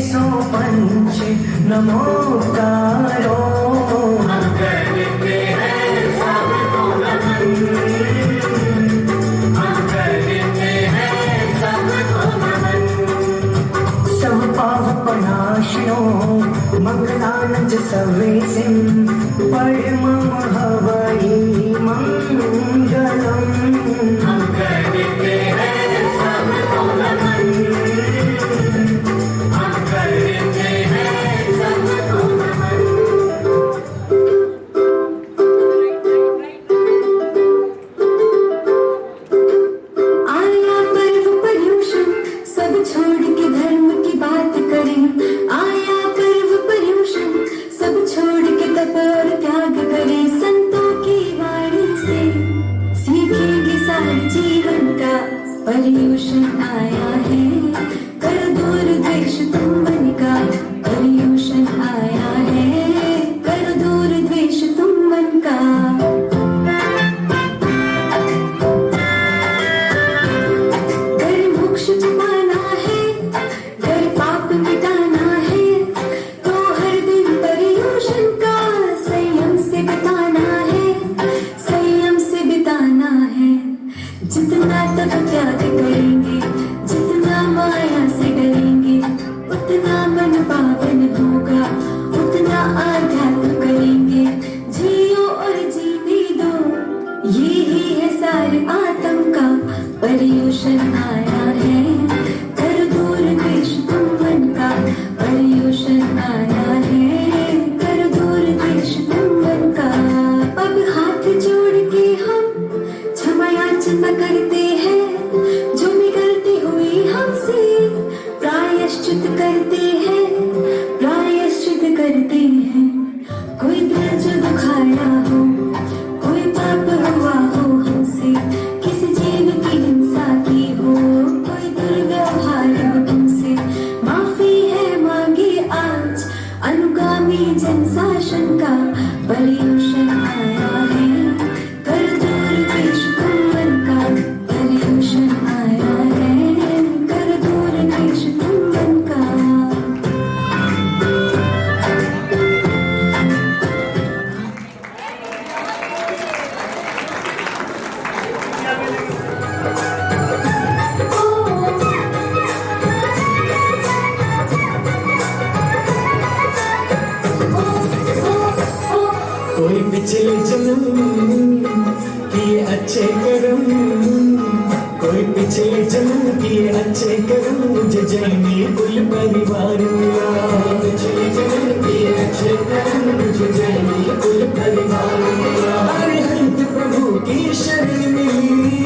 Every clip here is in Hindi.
सो पंच नमोकारो। हम करते हैं सबको नमन, हम करते हैं सबको नमन। संपावपनाशिनो मंगलानंद सवेसिं परमं हवै मंगलम्। हम करते हैं सबको नमन, हम करते हैं सबको नमन। आया पर्व पर्युषण सब छोड़ के धर्म की बात करें। आया पर्व पर्युषण सब छोड़ के तप और त्याग करें। संतों की वाणी से सीखेंगे सारे जीवन का पर्युषण आया है। कर दूर द्वेष तुम मन का पर्युषण आया है। कर दूर द्वेष तुम मन का। कर मोक्ष पाना है, कर पाप मिटाना है, तो हर दिन पर्युषण का संयम से बिताना है, संयम से बिताना है। जितना तप त्याग करेंगे, जितना माया से डरेंगे, उतना मन पावन होगा, उतना आध्यात्म करेंगे। जियो और जीने दो, ये ही है सार आत्म का पर्युषण आया है। कर दूर द्वेष तुम मन का पर्युषण आया है। कर दूर द्वेष तुम मन का। अब हाथ जोड़ के हम क्षमा याचना करते हैं, जो भी गलती हुई हमसे प्रायश्चित करते हैं, प्रायश्चित करते हैं। कोई दिल जो दुखाया हो, कोई पाप हुआ हो हमसे, किसी जीव की हिंसा की हो, कोई दुर्व्यवहार हो तुमसे, माफी है मांगे आज। अनुगामी जन शासन का पर्युषण आया है। कर दूर द्वेष तुम मन का पर्युषण आया है। कर दूर द्वेष तुम मन का। कोई पिछले जन्म किए अच्छे कर्म, कोई पिछले जन्म किए अच्छे कर्म, मुझे जैनी कुल परिवार मिला। पिछले जन्म किए अच्छे कर्म, मुझे जैनी कुल परिवार मिला। अरिहंत प्रभु की शरण मिली,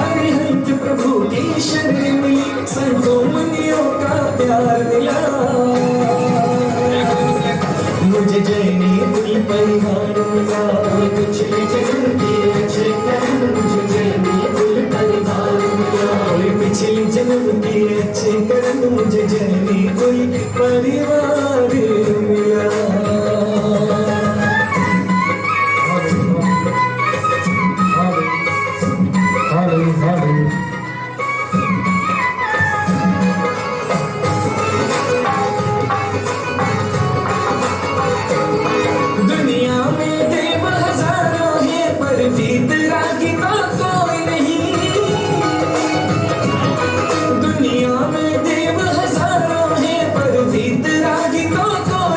अरिहंत प्रभु की शरण मिली, संतों मुनियों का प्यार मिला। मुझे जैनी कुल परिवार मिला। पिछले जन्म किए अच्छे कर्म, मुझे जैनी कुल परिवार मिला। पिछले जन्म किए अच्छे कर्म, मुझे जैनी कुल परिवार मिला। दुनिया में देव हजारों हैं, पर जीत रागी तो कोई नहीं। दुनिया में देव हजारों हैं, पर जीत रागी तो कोई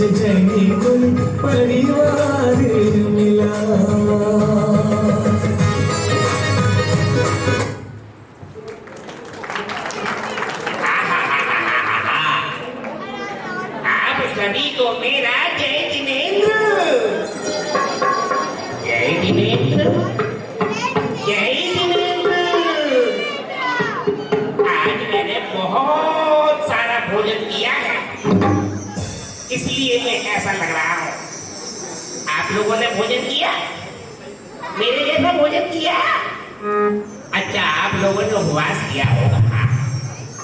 उज्जैनी कुल परिवार मिला। आप सभी को मेरा जय जिनेंद्र। जय जिनेंद्र, जय जिनेंद्र। आज मैंने बहुत सारा भोजन किया है, इसलिए मैं ऐसा लग रहा हूँ। आप लोगों ने भोजन किया? मेरे जैसा भोजन किया? अच्छा, आप लोगों ने उपवास किया होगा।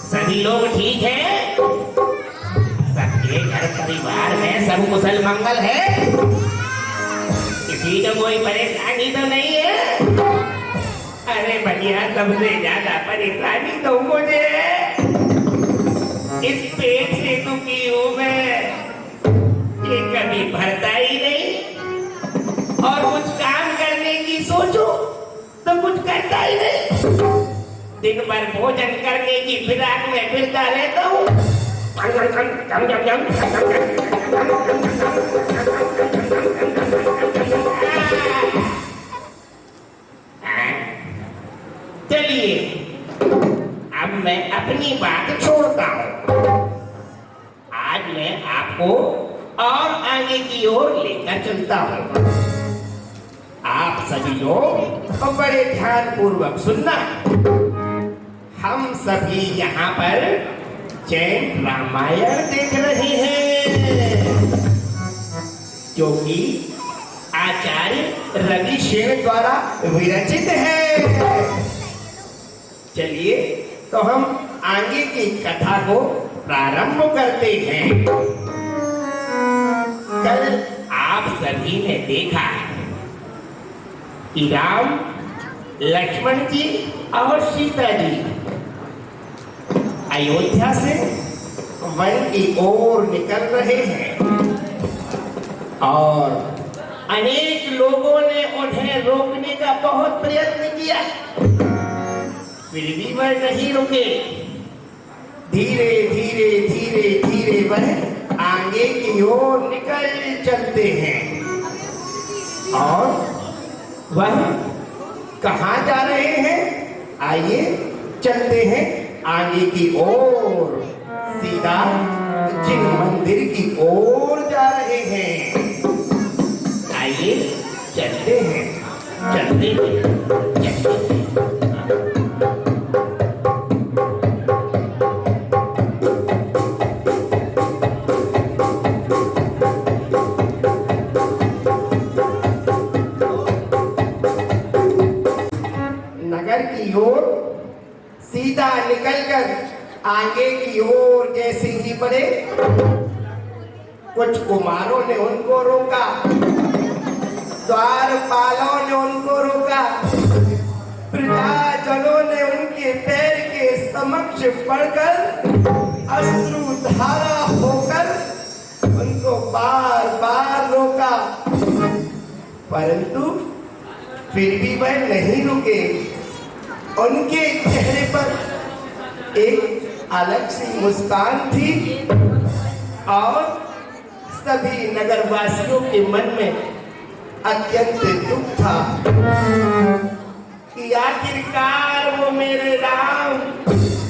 सभी लोग ठीक हैं? सबके घर परिवार में सब कुशल मंगल है? किसी को कोई परेशानी तो नहीं है? अरे भैया, सबसे ज्यादा परेशानी तो मुझे है। इस पेट से दुखी हूं मैं, ये कभी भरता ही नहीं, और कुछ काम करने की सोचो तो कुछ करता ही नहीं। दिन भर भोजन करने की फिराक में फिरता रहता हूँ। चलिए, अब मैं अपनी बात छोड़ता हूँ। आज मैं आपको और आगे की ओर लेकर चलता हूँ। आप सभी लोग बड़े ध्यान पूर्वक सुनना। हम सभी यहाँ पर जैन रामायण देख रहे हैं, जो कि आचार्य रवि सेन द्वारा विरचित है। चलिए, तो हम आगे की कथा को प्रारंभ करते हैं। कल आप सभी ने देखा कि राम, लक्ष्मण जी और सीता जी अयोध्या से वन की ओर निकल रहे हैं, और अनेक लोगों ने उन्हें रोकने का बहुत प्रयत्न किया, फिर भी वह नहीं रुके। धीरे धीरे धीरे धीरे वह आगे की ओर निकल चलते हैं। और वह कहाँ जा रहे हैं? आइए चलते हैं आगे की ओर, सीधा जिन मंदिर की ओर जा रहे हैं। आइए चलते हैं, चलते हैं, चलते हैं। नगर की ओर सीधा निकलकर आगे की ओर जैसे ही बढ़े, कुछ कुमारों ने उनको रोका, द्वारपालों ने उनको रोका, प्रजाजनों ने उनके पैर के समक्ष पड़कर अश्रुधारा होकर उनको बार बार रोका, परंतु फिर भी वह नहीं रुके। उनके चेहरे पर एक अलग सी मुस्कान थी, और सभी नगरवासियों के मन में अत्यंत दुख था कि आखिरकार वो मेरे राम,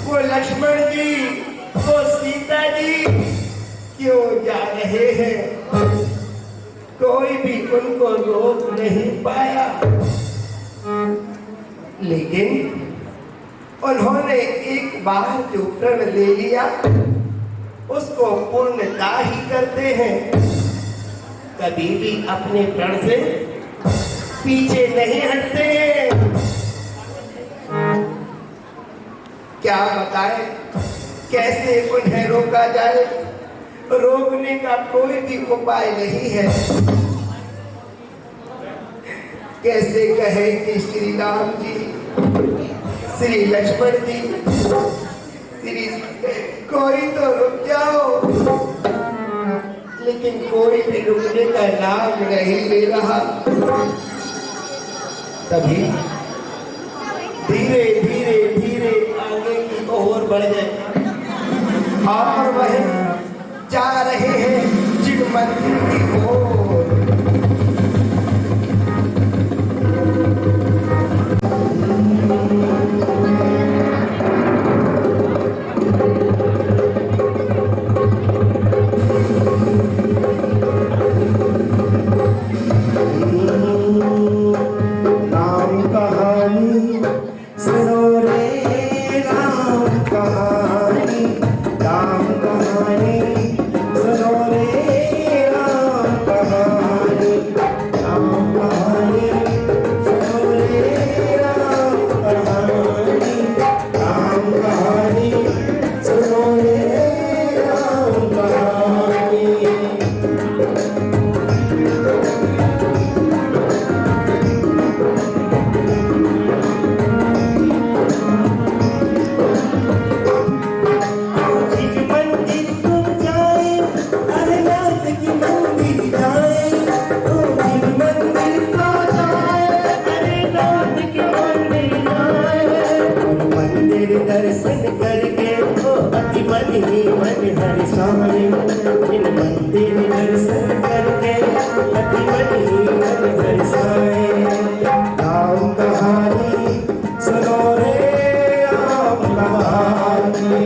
वो लक्ष्मण जी, वो सीता जी क्यों जा रहे हैं। कोई भी उनको रोक नहीं पाया, लेकिन उन्होंने एक बार जो प्रण ले लिया उसको पूर्णता ही करते हैं। कभी भी अपने प्रण से पीछे नहीं हटते हैं। क्या बताएं, कैसे उन्हें रोका जाए? रोकने का कोई भी उपाय नहीं है। कैसे कहे कि श्री राम जी, श्री लक्ष्मण जी, श्री कोई तो रुक जाओ, लेकिन कोई भी रुकने का नाम नहीं ले रहा। तभी धीरे धीरे धीरे आगे की बढ़ गए और वह जा रहे हैं जिन मंदिर की ओर। राम कहानी सुनो रे, राम कहानी, राम कहानी सुनो रे, राम कहानी, राम कहानी सुनो रे, राम कहानी, राम कहानी सुनो रे, राम कहानी। जी मंदिर तुम जाए, अरे नाथ की मंदिर जाए, जी मंदिर तो जाए, अरे नाथ की मंदिर जाए। मंदिर दर्शन करके वो अति मन ही मन हर्षाए, इन मंदिर दर्शन करके अति मन ही मन हर्षाए। राम कहानी सुनो रे, राम कहानी।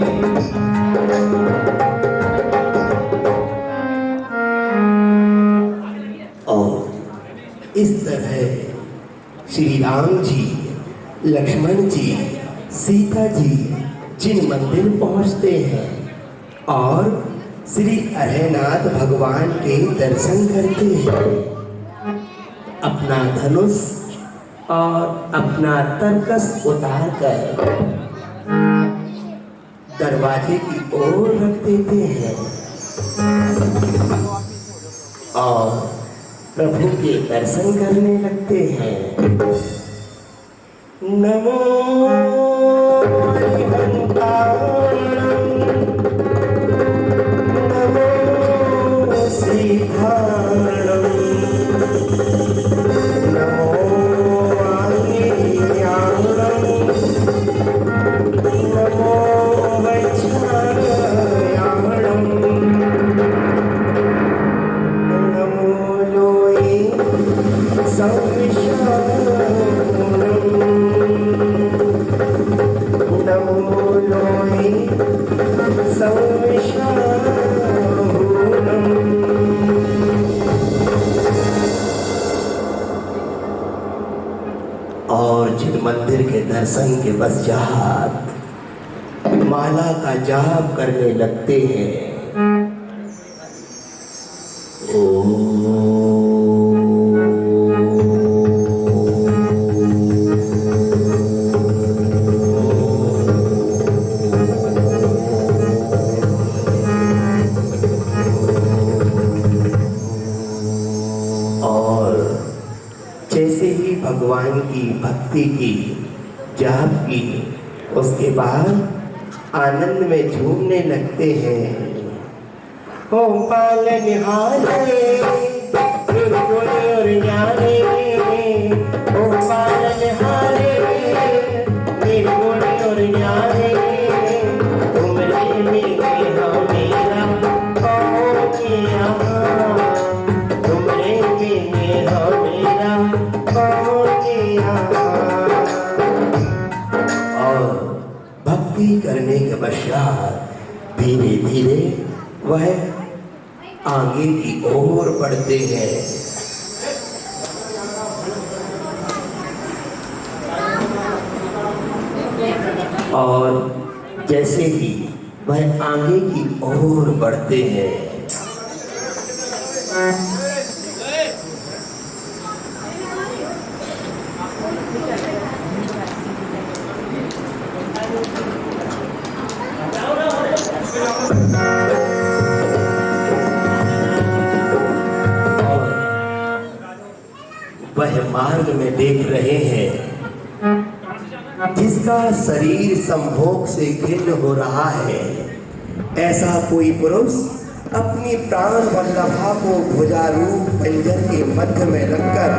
और इस तरह श्री राम जी, लक्ष्मण जी, सीता जी जिन मंदिर पहुंचते हैं और श्री अरहनाथ भगवान के दर्शन करते हैं, अपना धनुष और अपना तरकस उतार कर दरवाजे की ओर रख देते हैं और प्रभु के दर्शन करने लगते हैं। नमो हरिहंतारणं, नमो श्रीधारणं, नमो आंगियारणं, नमो वैच्छारणं, नमो लोये संविशारणं, नमो लोये संविशारणं। और जिन मंदिर के दर्शन के पश्चात माला का जाप करने लगते हैं। और जैसे ही भगवान की भक्ति की, जाप की, उसके बाद आनंद में झूमने लगते हैं। ओम पाल निहारे निर्गुण और न्यारे, ओम पाल निहारे निर्गुण और न्यारे, तुमरे में हो मेरा कहो किया, तुमरे में हो मेरा कहो किया। और भक्ति करने के पश्चात धीरे धीरे वह आगे की ओर बढ़ते हैं। और जैसे ही वह आगे की ओर बढ़ते हैं, वह मार्ग में देख रहे हैं जिसका शरीर संभोग से घिन्न हो रहा है, ऐसा कोई पुरुष अपनी प्राण वल्लभा को भुजारूप पंजर के मध्य में रखकर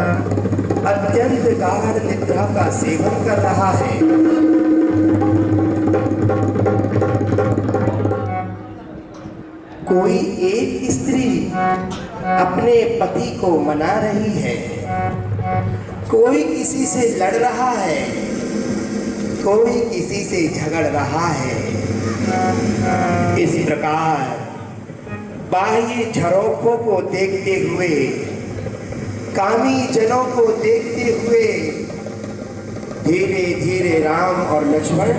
अत्यंत गाढ़ निद्रा का सेवन कर रहा है। कोई एक स्त्री अपने पति को मना रही है, कोई किसी से लड़ रहा है, कोई किसी से झगड़ रहा है। इस प्रकार बाह्य झरोखों को देखते हुए, कामी जनों को देखते हुए धीरे धीरे राम और लक्ष्मण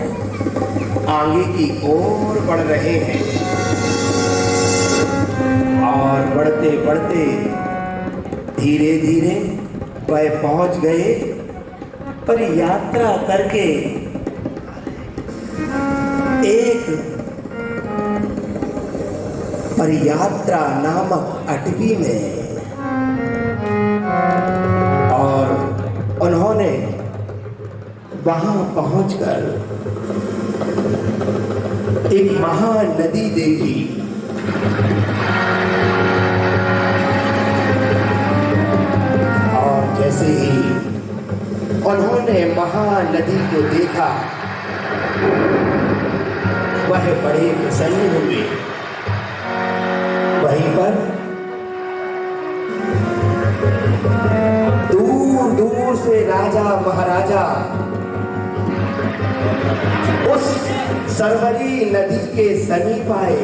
आगे की ओर बढ़ रहे हैं। और बढ़ते बढ़ते धीरे धीरे वह पहुंच गए, पर यात्रा करके एक परियात्रा नामक अटवी में, और उन्होंने वहां पहुंचकर एक महानदी देखी। और जैसे ही उन्होंने महानदी को देखा, वह बड़े प्रसन्न हुए। वहीं पर दूर दूर से राजा महाराजा उस सरवरी नदी के समीप आए।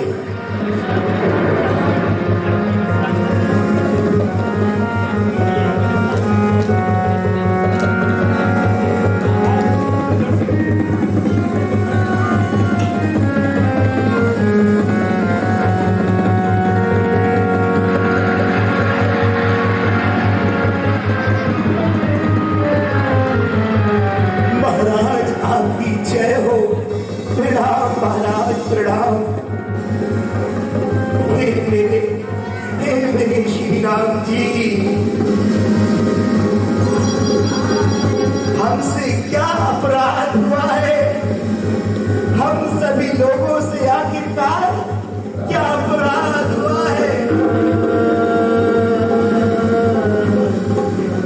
महाराज आपकी जय हो। प्रणाम महाराज, प्रणाम। हे मेरे श्री राम जी, हमसे क्या अपराध हुआ है? हम सभी लोगों से आखिरकार क्या अपराध हुआ है?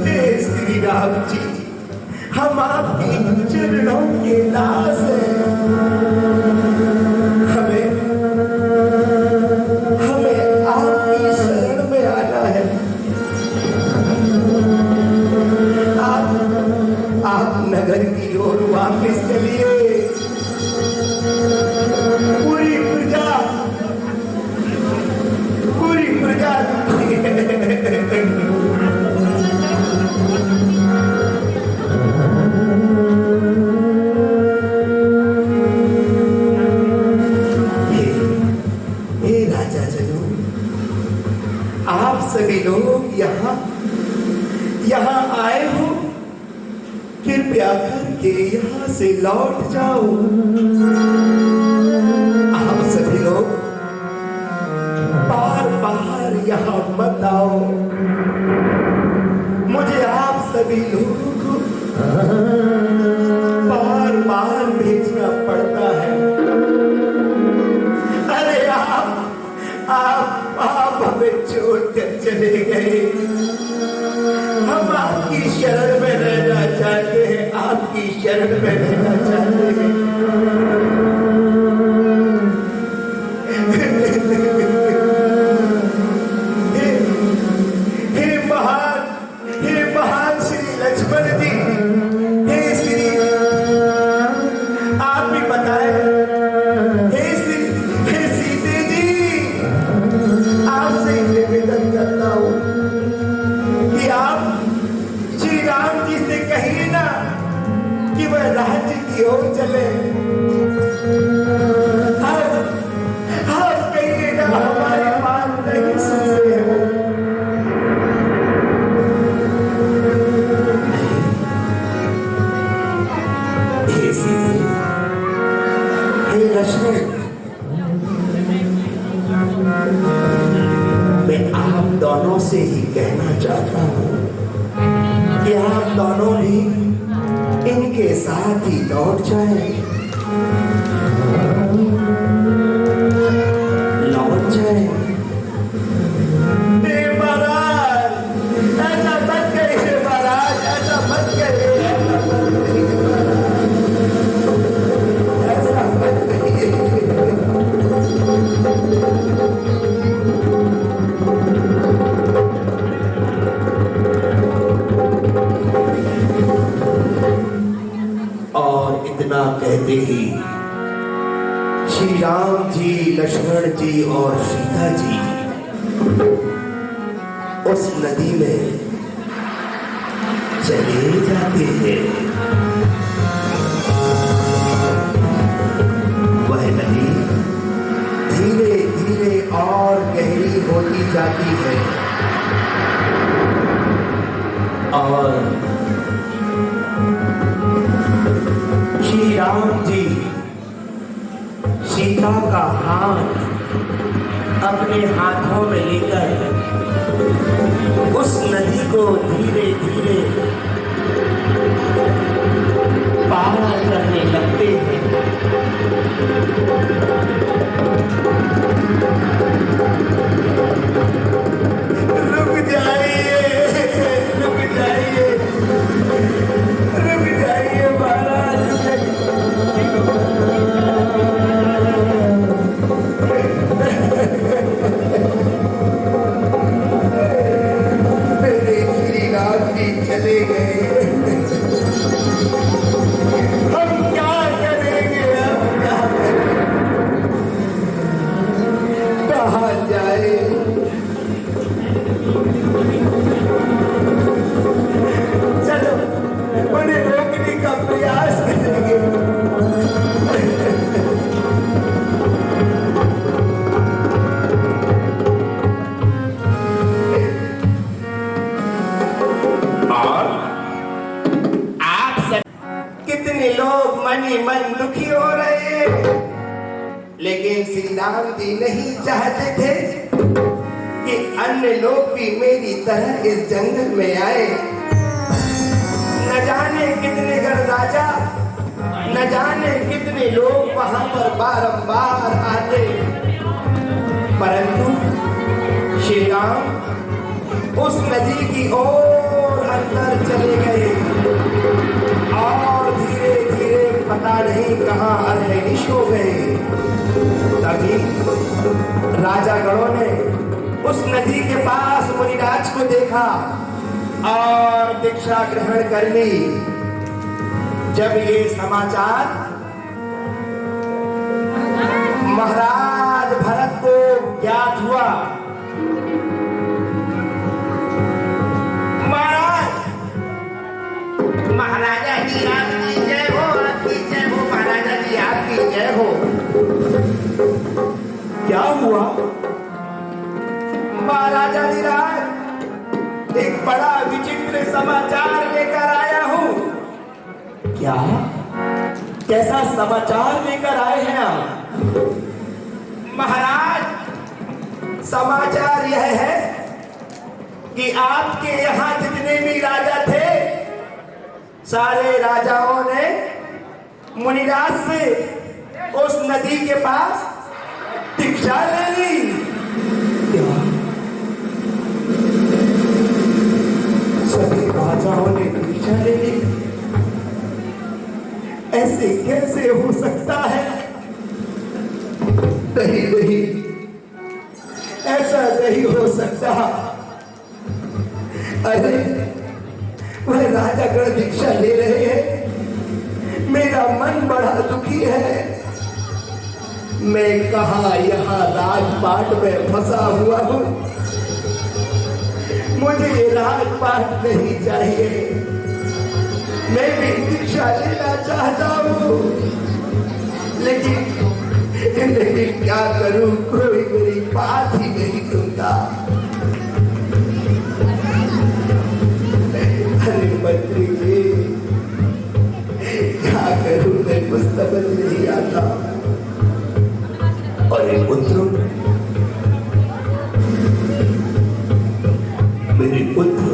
हे श्री राम जी, हम आपके चरणों के दास हैं। हमें आपकी शरण में आना है। आप नगर की ओर वापस चलिए। पूरी प्रजा आप सभी लोग यहाँ आए हो, कृपया करके यहाँ से लौट जाओ। आप सभी लोग बार यहाँ मत आओ। मुझे आप सभी लोगों को बार भेजना पड़ता है। अरे आप हमें छोड़ कर चले गए। हम आपकी शरण में रहना चाहते हैं, आपकी शरण में रहना चाहते हैं। हे महान श्री लक्ष्मण जी, हे श्री आप भी बताए। हे सीते जी, आपसे निवेदन करता हूँ कि आप श्री राम जी से कहिए ना कि वह राज्य की ओर चले। आप कहिए ना, हमारी बात नहीं सुनते हो। हे सीते, हे लक्ष्मण, मैं आप दोनों से ही कहना चाहता हूँ कि आप दोनों भी इनके साथ ही लौट जाएं। लौट जाएं। महाराज, ऐसा मत कहिए महाराज, ऐसा मत कहिए, ऐसा मत कहिए। लक्ष्मण जी और सीता जी उस नदी में चले जाते हैं। वह नदी धीरे धीरे और गहरी होती जाती है और श्री राम जी सीता का हाथ अपने हाथों में लेकर उस नदी को धीरे धीरे पार करने लगते हैं। रुक जाइए, रुक जाइए, रुक जाइए महाराज। मेरे श्री राम जी चले गए, हम क्या करेंगे, हम क्या करें, कहाँ जाए। चलो उन्हें रोकने का प्रयास करेंगे। कितने लोग मन ही मन दुखी हो रहे हैं, लेकिन श्री राम जी नहीं चाहते थे कि अन्य लोग भी मेरी तरह इस जंगल में आए। न जाने कितने गणराजा, न जाने कितने लोग वहां पर बारंबार आते, परंतु श्री राम उस नदी की ओर अंदर चले गए और धीरे धीरे पता नहीं कहां अर्धनिश हो गए। तभी राजा गणों ने उस नदी के पास मुनिराज को देखा और दीक्षा ग्रहण कर ली। जब ये समाचार महाराज भरत को ज्ञात हुआ, महाराजा जी आपकी जय हो, आपकी जय हो, महाराजा जी आपकी जय हो। क्या हुआ? महाराजा धीराज एक बड़ा विचित्र समाचार लेकर आया हूं। क्या? कैसा समाचार लेकर आए हैं आप? महाराज, समाचार यह है कि आपके यहां जितने भी राजा थे, सारे राजाओं ने मुनिराज से उस नदी के पास दीक्षा ले ली। क्या? सभी राजाओं ने दीक्षा ले ली? ऐसे कैसे हो सकता है? नहीं नहीं, ऐसा नहीं हो सकता। अरे वह राजागण दीक्षा ले रहे हैं, मेरा मन बड़ा दुखी है। मैं कहा यहाँ राजपाट में फंसा हुआ हूँ, मुझे ये राजपाट नहीं चाहिए, मैं भी दीक्षा लेना चाहता हूँ, लेकिन क्या करूँ, कोई मेरी बात ही नहीं सुनता। अरे मंत्री जी, क्या करूं, मैं कुछ समझ नहीं आता। अरे पुत्रों, मेरे पुत्र,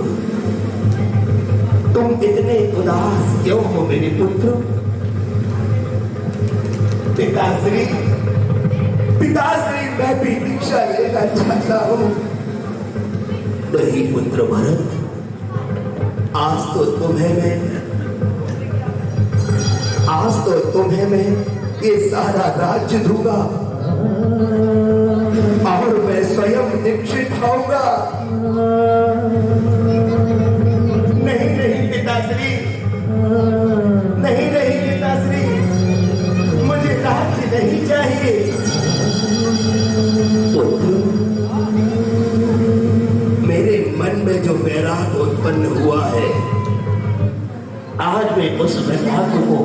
तुम इतने उदास क्यों हो मेरे पुत्र? पिताश्री, पिताश्री, मैं भी दीक्षा लेना चाहता हूँ। नहीं पुत्र भरत, आज तो तुम्हें मैं ये सारा राज्य दूंगा और मैं स्वयं दीक्षित होऊंगा। नहीं नहीं पिताश्री, नहीं नहीं पिताश्री, मुझे राज्य नहीं चाहिए, मन में जो वैराग उत्पन्न हुआ है, आज मैं उस वैराग को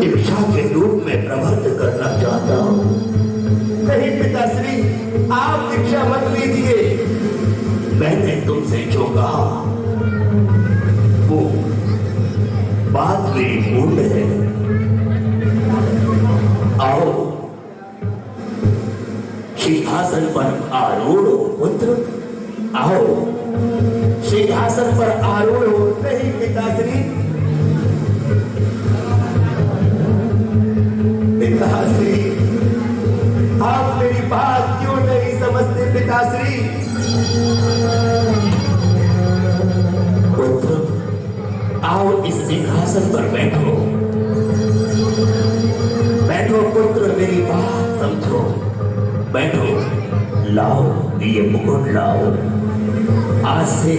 दीक्षा के रूप में प्रवृत्त करना चाहता हूँ। नहीं पिताश्री, आप दीक्षा मत लीजिए। मैंने तुमसे जो कहा वो बात मेरी पूर्ण है। आओ सिंहासन पर आरूढ़ हो पुत्र, आओ सिंहासन पर आरूढ़ हो। नहीं पिताश्री, पिताश्री आप मेरी बात क्यों नहीं समझते पिताश्री? पुत्र आओ इस सिंहासन पर बैठो, बैठो पुत्र, मेरी बात समझो, बैठो। लाओ ये मुकुट लाओ, आज से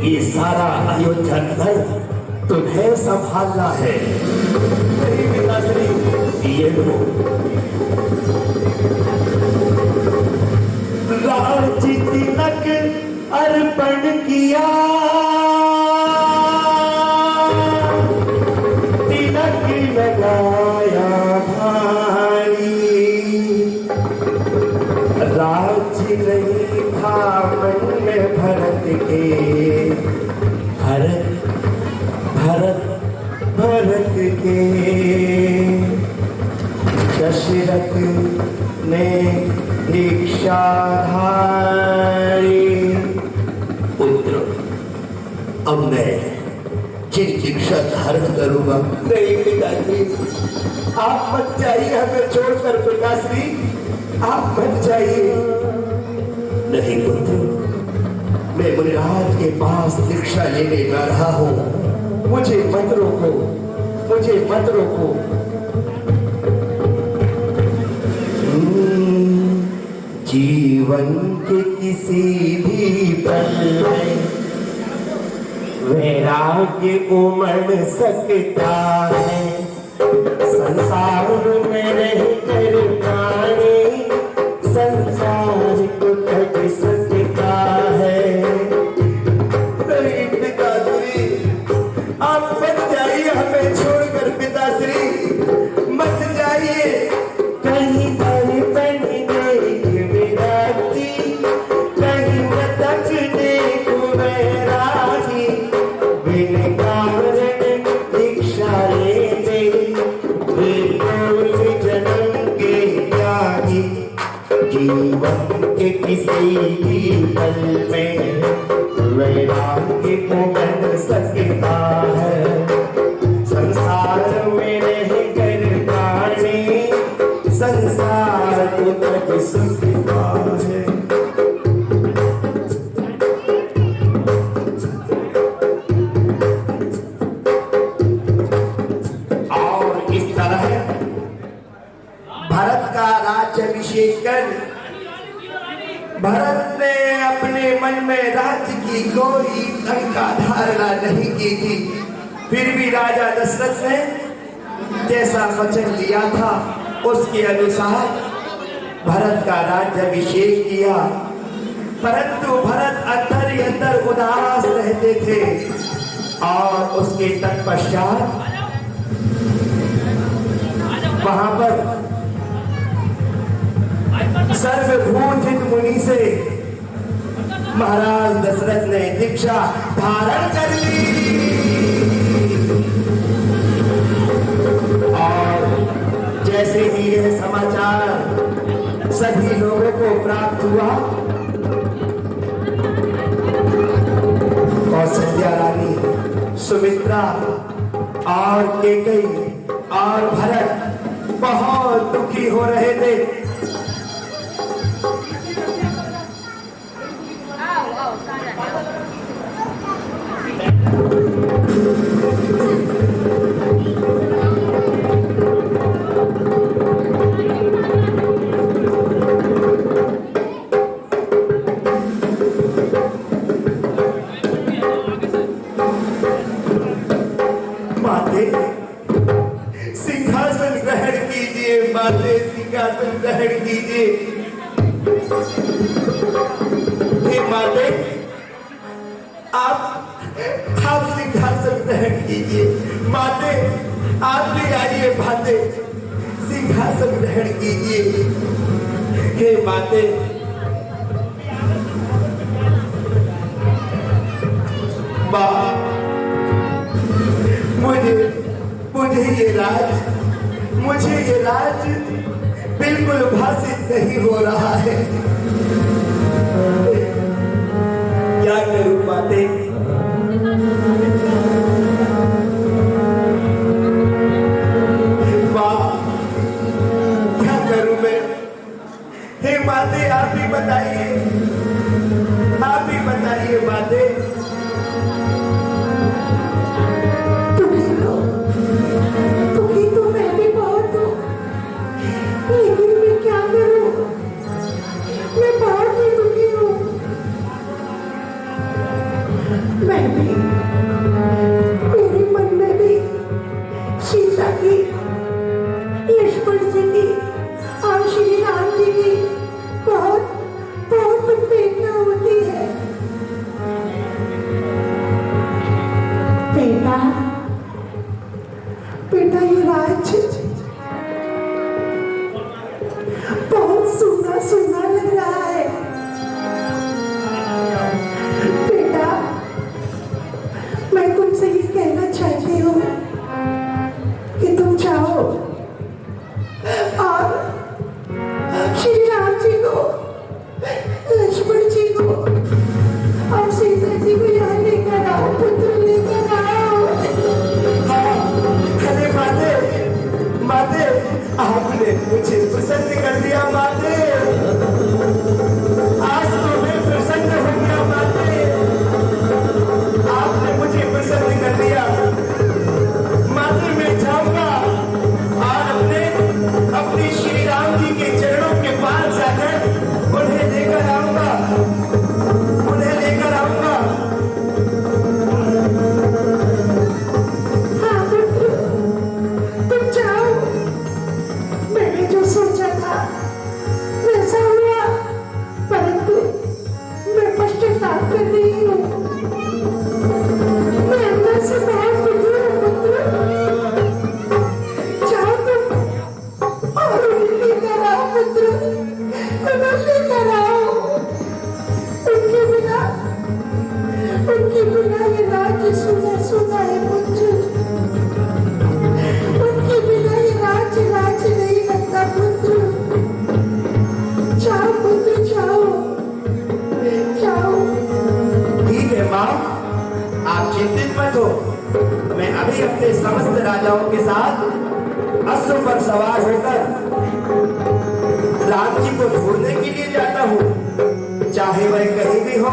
ये सारा अयोध्या नगर तुम्हें संभालना है। मेरी पिताश्री ये लो, राज्य तिलक अर्पण किया, तिलक लगाया भाई, राज्य नहीं था मन में भरत के, भरत भरत भरत के। दशरथ ने दीक्षा धारी। पुत्र अब मैं जिन दीक्षा धारण करूंगा। नहीं पिताश्री, आप मत जाइए हमें छोड़कर पिताश्री, आप मत जाइए। नहीं पुत्र, मैं मुनिराज के पास दीक्षा लेने जा रहा हूँ, मुझे मत रोको, मुझे मत रोको। जीवन के किसी भी पल में वैराग्य उमड़ सकता है, संसार में रह कर प्राणी संसार को तज सकता है। नहीं पिताश्री, आप मत जाइए हमें छोड़कर पिताश्री, मत जाइए। कहीं दर्पण देख विरक्ति, कहीं मृतक देख वैरागी, बिन कारण दीक्षा लेते बिल्कुल जन्म के त्यागी। जीवन के किसी भी पल में वैराग्य को बन सकता है, संसार में रह कर प्राणी संसार को तज सकता है। और इस तरह भरत का राज्याभिषेक कर भरत ने अपने मन में राज्य की कोई तंका धारणा नहीं की थी। फिर भी राजा दशरथ ने जैसा वचन दिया था उसके अनुसार भरत का राज्याभिषेक किया। परंतु भरत अंदर ही अंदर उदास रहते थे और उसके तत्पश्चात वहां पर सर्वभूत मुनि से महाराज दशरथ ने दीक्षा धारण कर ली और जैसे ही यह समाचार सभी लोगों को प्राप्त हुआ, कौशल्या रानी, सुमित्रा और कैकेयी और भरत बहुत दुखी हो रहे थे। सिंहासन ग्रहण कीजिए माते, सिंहासन ग्रहण कीजिए। हे माता आप सिंहासन ग्रहण कीजिए। माते आप भी आइए, माते सिंहासन ग्रहण कीजिए। हे माते, माँ, मुझे ये राज बिल्कुल भाषित नहीं हो रहा है। क्या करूं माते? माँ, क्या करूं मैं? हे माते, आप ही बताइए माते। दुखी तो मैं भी बहुत हूँ, लेकिन मैं क्या करूँ? मैं बहुत ही दुखी हूँ। मैं भी, मेरे मन में भी सीता की, लक्ष्मण जी की और श्री राम जी की बहुत बहुत प्रेरणा होती है। बेटा ये राज्य बहुत सुना सुना लग रहा है। बेटा, मैं तुमसे ये कहना चाहती हूँ कि तुम जाओ और श्री राम जी को, लक्ष्मण जी को और सीता जी को यहाँ लेकर आओ, पुत्र लेकर आओ। अरे माते, आपने मुझे प्रसन्न कर दिया माते। आज तो मैं प्रसन्न हो गया माते। आपने मुझे प्रसन्न कर दिया माते। मैं जाऊंगा और अपने श्री राम जी के चरणों के पास जाकर उन्हें लेकर आऊंगा। हाँ पुत्र, तुम जाओ। मैंने जो सोचा था वैसा हुआ, परंतु मैं पश्चाताप कर रही हूँ। मैं अंदर से बहुत दुखी हूँ पुत्र। जाओ तुम और उन्हें लेकर आओ पुत्र, उन्हें लेकर आओ। उनके बिना ये राज्य सुना सुना है पुत्र। उनके बिना ये राज्य नहीं लगता पुत्र। जाओ पुत्र, जाओ। ठीक है माँ, आप चिंतित मत हो। मैं अभी अपने समस्त राजाओं के साथ अश्व पर सवार होकर राम जी को ढूंढने के लिए जाता हूँ। चाहे वह कहीं भी हो,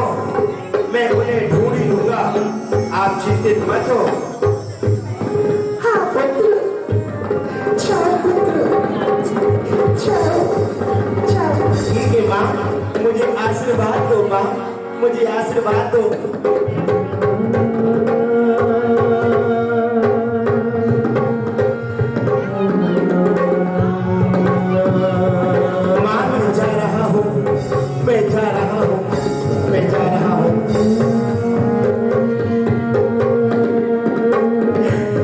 मैं उन्हें ढूंढ ही लूंगा। आप चिंतित मत हो। हाँ पुत्र, जाओ पुत्र, जाओ। ठीक है माँ, मुझे आशीर्वाद दो माँ, मुझे आशीर्वाद दो। माँ, मैं जा रहा हूँ।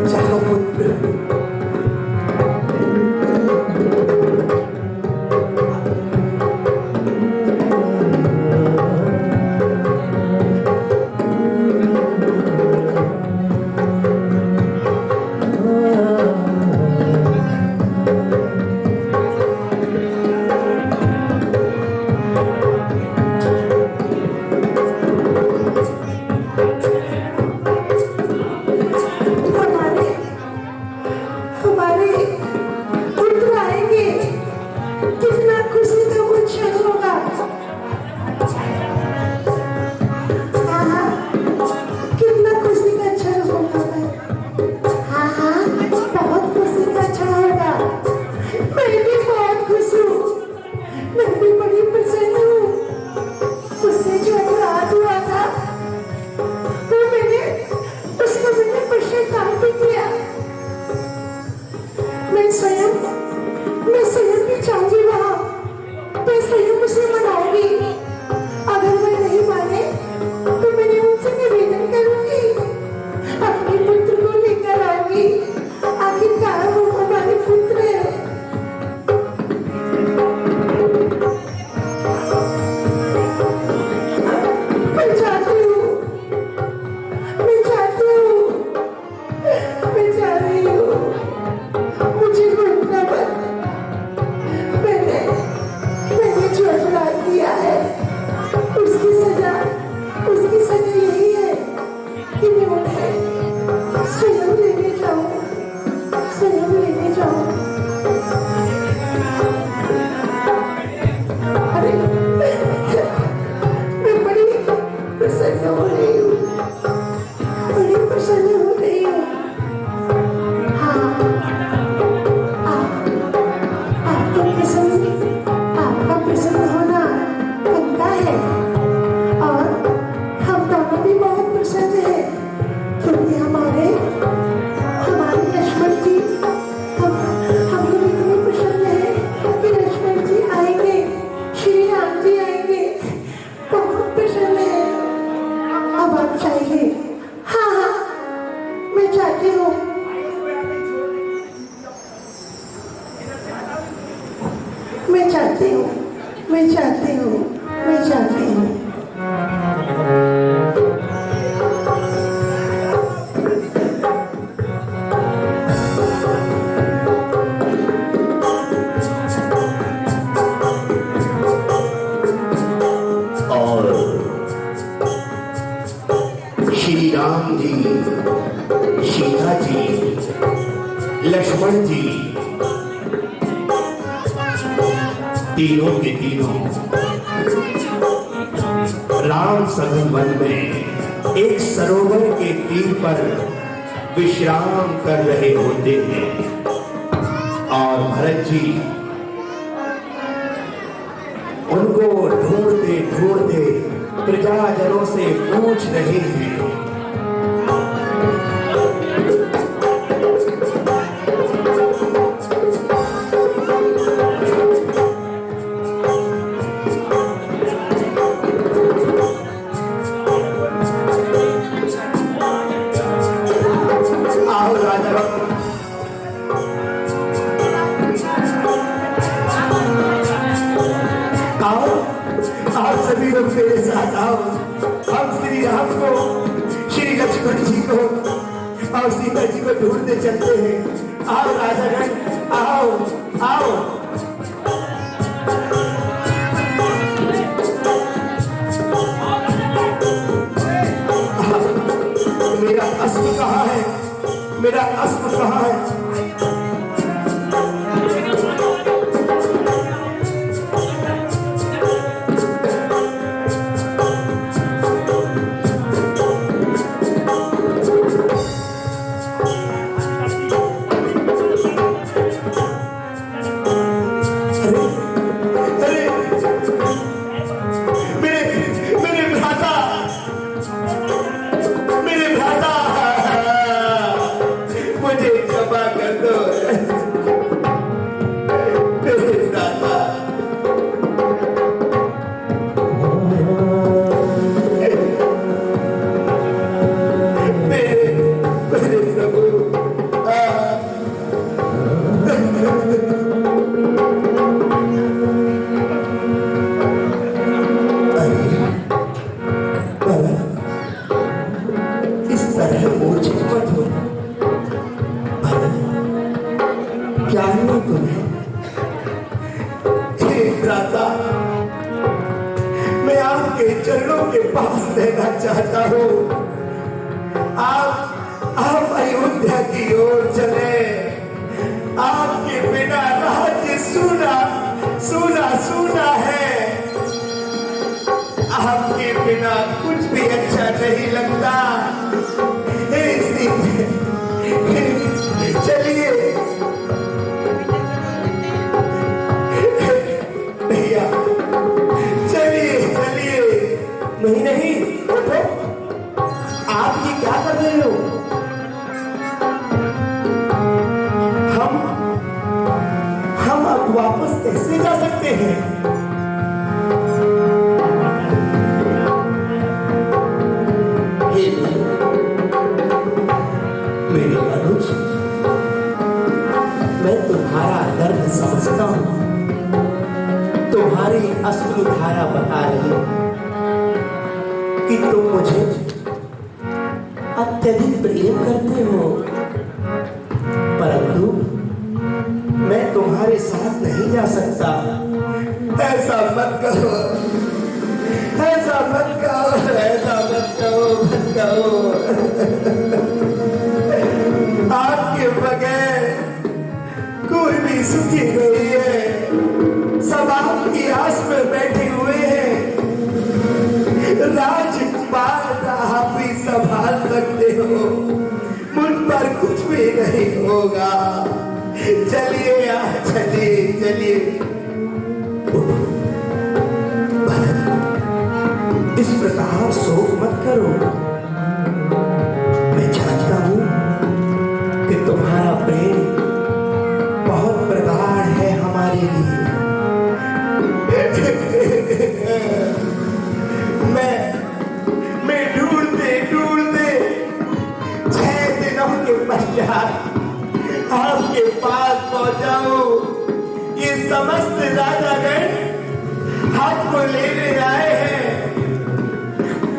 जाओ पुत्र। राम जी, सीता जी, लक्ष्मण जी, तीनों के तीनों राम सघन वन में एक सरोवर के तीर पर विश्राम कर रहे होते हैं। और भरत जी उनको ढूंढते ढूंढते प्रजाजनों से पूछ रहे हैं। आओ राजा, आओ आप सभी लोग मेरे साथ आओ। हम श्री राम को, श्री लक्ष्मण जी को और सीता जी को ढूंढते चलते हैं। आओ राजागण, आओ आओ। मेरा अस्त्र कहाँ है? मेरा अस्त्र कहाँ है? क्या हुआ तुम्हें? हे भ्राता, मैं आपके चरणों के पास रहना चाहता हूँ। आप अयोध्या की ओर चले। आपके बिना राज्य सूना सूना सूना है। आपके बिना कुछ भी अच्छा नहीं लगता। चलिए भैया, चलिए चलिए। नहीं नहीं, उठो। आप ये क्या कर रहे हो? हम अब वापस कैसे जा सकते हैं? मेरे अनुज, मैं तुम्हारा दर्द समझता हूं। तुम्हारी अश्रुधारा बता रही कि तुम मुझे अत्यधिक प्रेम करते हो, परंतु मैं तुम्हारे साथ नहीं जा सकता। ऐसा मत कहो, ऐसा मत कहो, ऐसा मत कहो, मत कहो। आपके बगैर कोई भी सुखी नहीं है। सब आपकी आस में बैठे हुए हैं। राजपाल आप ही संभाल सकते हो, मुझ पर कुछ भी नहीं होगा। चलिए चलिए चलिए। इस प्रकार शोक मत करो। मैं जानता हूं कि तुम्हारा प्रेम बहुत प्रगाढ़ है हमारे लिए। मैं ढूंढते ढूंढते 6 दिनों के पश्चात आपके पास पहुंचा हूं। ये समस्त राजागण आपको लेने आए हैं,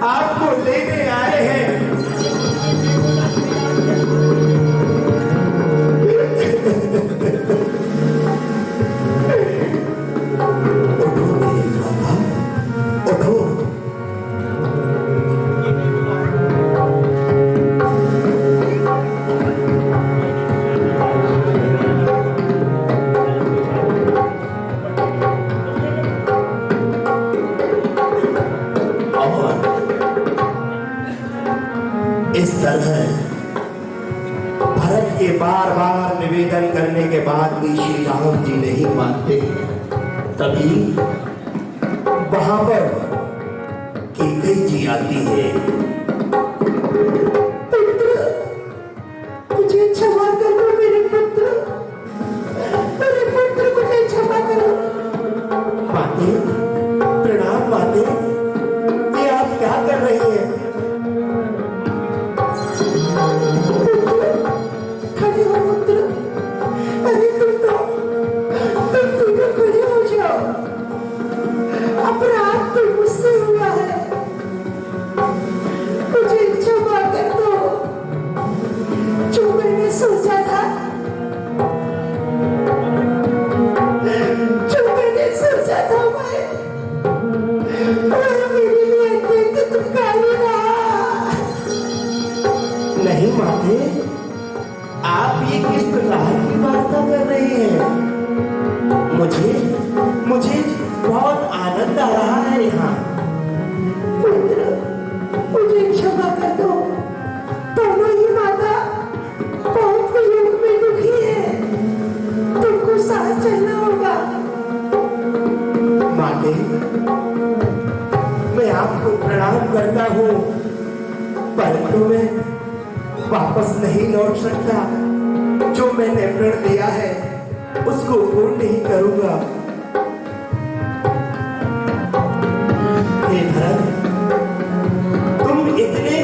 आपको लेने आए हैं। उठो मेरे बाबा, उठो। इस तरह भरत के बार बार निवेदन करने के बाद भी श्री राम जी नहीं मानते। तभी वहां पर कैकेयी जी आती है। पुत्र, मुझे क्षमा कर दो मेरे पुत्र, मुझे क्षमा करो। माते, प्रणाम माते, ये आप क्या कर रही हैं? खड़े हो पुत्र, अरे तुम खड़े हो जाओ। अपराध तो मुझसे हुआ है, मुझे क्षमा कर दो। जो मैंने सोचा था, वह मेरे लिए अत्यंत दुखकारी रहा। नहीं माते, आप ये किस प्रकार की वार्ता कर रही हैं? मुझे बहुत आनंद आ रहा है यहाँ। पुत्र, मुझे क्षमा कर दो। दोनों ही माता बहुत वियोग में दुखी है, तुमको साथ चलना होगा। माते, मैं आपको प्रणाम करता हूँ, परंतु मैं वापस नहीं लौट सकता। जो मैंने प्रण लिया है उसको पूर्ण नहीं करूंगा। हे भरत, तुम इतने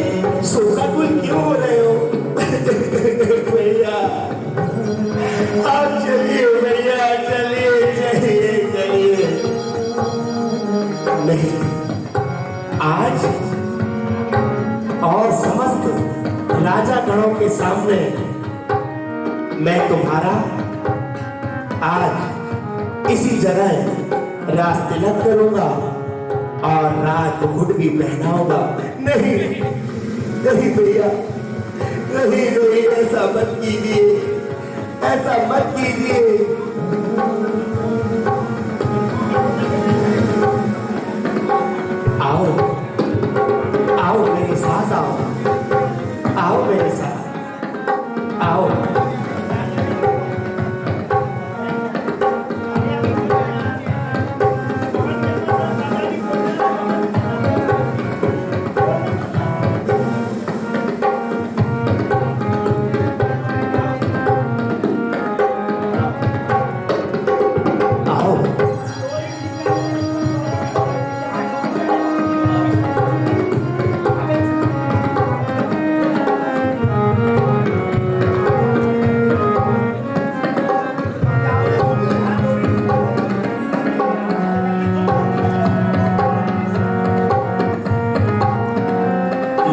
शोकाकुल क्यों हो रहे हो? भैया आप चलिए, भैया चलिए चलिए चलिए। नहीं, आज और समस्त राजा गणों के सामने मैं तुम्हारा आज इसी जगह राजतिलक करूंगा और राज मुकुट भी पहनाऊंगा। नहीं नहीं भैया, नहीं नहीं, ऐसा मत कीजिए, ऐसा मत कीजिए। आओ आओ मेरे साथ, आओ मेरे साथ, आओ।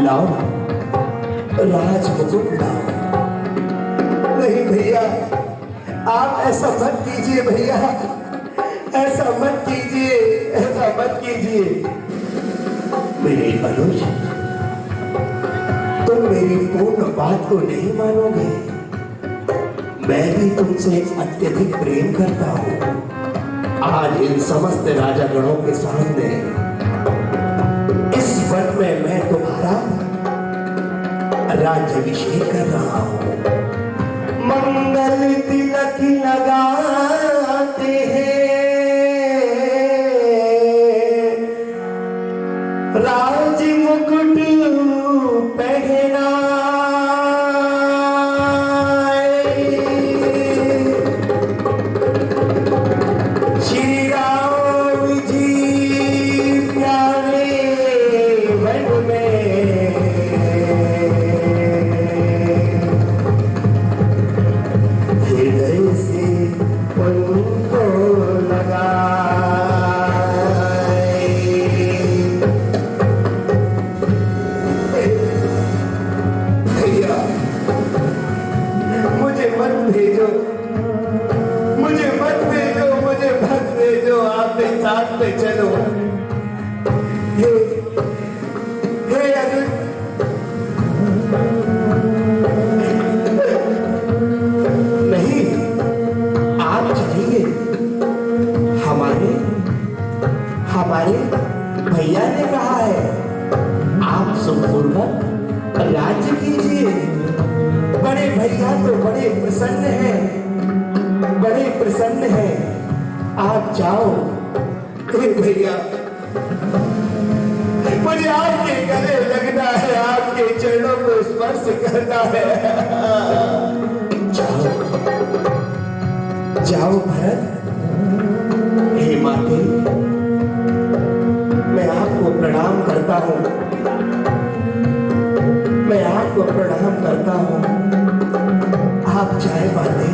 लाओ राज मुकुट लाओ। नहीं भैया, आप ऐसा मत कीजिए भैया, ऐसा मत कीजिए, ऐसा मत कीजिए। मेरे अनुज, तुम मेरी पूर्ण बात को नहीं मानोगे। मैं भी तुमसे अत्यधिक प्रेम करता हूँ। आज इन समस्त राजागणों के सामने इस वन में मैं तुम्हारा राज्याभिषेक कर रहा हूँ। मंगल तिलक लगाते हैं, राज मुकुट पहना, श्री राम जी प्यारे वन में हृदय से उनको लगाए। भैया, मुझे मत भेजो, मुझे मत भेजो, मुझे मत भेजो, आप मेरे साथ में चलो। हे अनुज, नहीं, आप चलिए। हमारे भैया ने कहा है आप सुखपूर्वक राज्य कीजिए। बड़े भैया तो बड़े प्रसन्न हैं, बड़े प्रसन्न हैं। आप जाओ। हे भैया, मुझे आपके गले लगना है, आपके चरणों को स्पर्श करना है। जाओ जाओ भरत। हे माते, मैं आपको प्रणाम करता हूँ, मैं आपको प्रणाम करता हूँ। आप चाहे माते,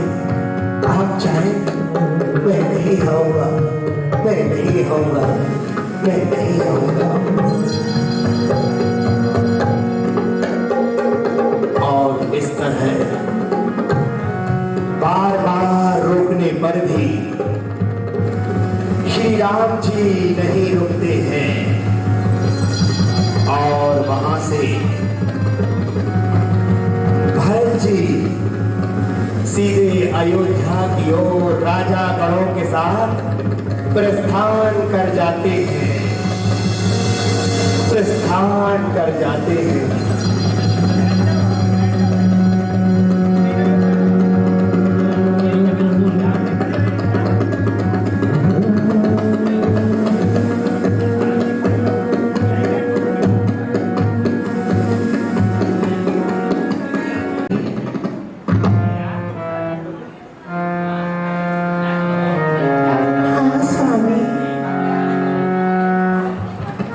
आप चाहे। मैं नहीं आऊंगा, मैं नहीं आऊंगा, मैं नहीं आऊंगा। और इस तरह बार बार रोकने पर भी श्री राम जी नहीं रुकते हैं और वहां से भरत जी सीधे अयोध्या की ओर राजा गणों के साथ प्रस्थान कर जाते हैं, प्रस्थान कर जाते हैं।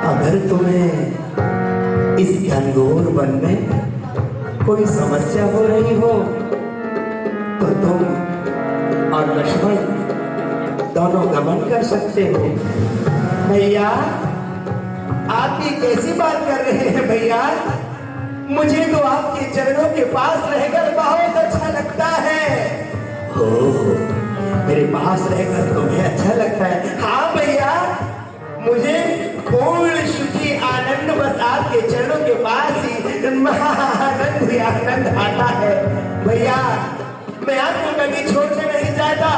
अगर तुम्हें इस घनघोर वन में कोई समस्या हो रही हो तो तुम और लक्ष्मण दोनों गमन कर सकते हो। भैया, आप ये कैसी बात कर रहे हैं भैया? मुझे तो आपके चरणों के पास रहकर बहुत अच्छा लगता है। हो, मेरे पास रहकर तुम्हें अच्छा लगता है? हाँ भैया, मुझे पूर्ण सुखी आनंद बस आपके चरणों के पास ही महाआनंद ही आनंद आता है। भैया, मैं आपको कभी छोड़कर नहीं जाता,